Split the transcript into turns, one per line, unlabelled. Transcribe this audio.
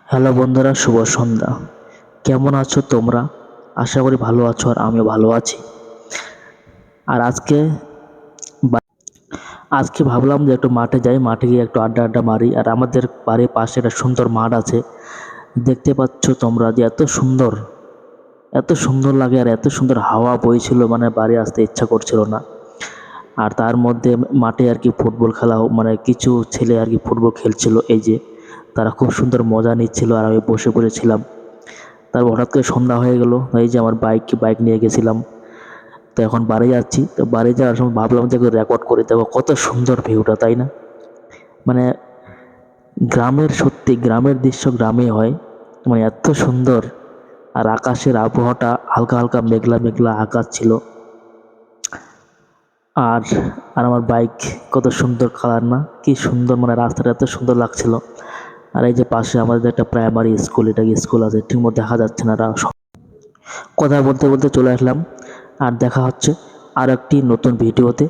Hello বন্ধুরা, শুভ সন্ধ্যা। কেমন আছো তোমরা? আশা করি ভালো আছো, আর আমিও ভালো আছি। আর আজকে ভাবলাম যে একটু মাঠে যাই, মাঠে গিয়ে একটু আড্ডা আড্ডা মারি। আর আমাদের বাড়ির পাশে একটা সুন্দর মাঠ আছে, দেখতে পাচ্ছ তোমরা যে এত সুন্দর লাগে, আর এত সুন্দর হাওয়া বইছিল, মানে বাড়ি আসতে ইচ্ছা করছিল না। আর তার মধ্যে মাঠে আর কি ফুটবল খেলা, মানে কিছু ছেলে আর কি ফুটবল খেলছিল, এই যে তারা খুব সুন্দর মজা নিচ্ছিল, আর আমি বসে পড়েছিলাম। তারপর হঠাৎ করে সন্ধ্যা হয়ে গেল, এই যে আমার বাইক নিয়ে গেছিলাম, তো এখন বাড়ি যাচ্ছি। তো বাড়ি যাওয়ার সময় ভাবলাম যে রেকর্ড করে দেবো, কত সুন্দর ভিউটা, তাই না? মানে সত্যি গ্রামের দৃশ্য গ্রামে হয়, মানে এত সুন্দর। আর আকাশের আবহাওয়াটা হালকা হালকা মেঘলা মেঘলা আকাশ ছিল। আর আর আমার বাইক কত সুন্দর কালার না, কি সুন্দর, মানে রাস্তাটা এত সুন্দর লাগছিল। আর এই যে পাশে আমাদের একটা প্রাইমারি স্কুল, এটা স্কুল আছে, ঠিক মতো দেখা যাচ্ছে না। কথা বলতে বলতে চলে আসলাম। আর দেখা হচ্ছে আর একটি নতুন ভিডিওতে।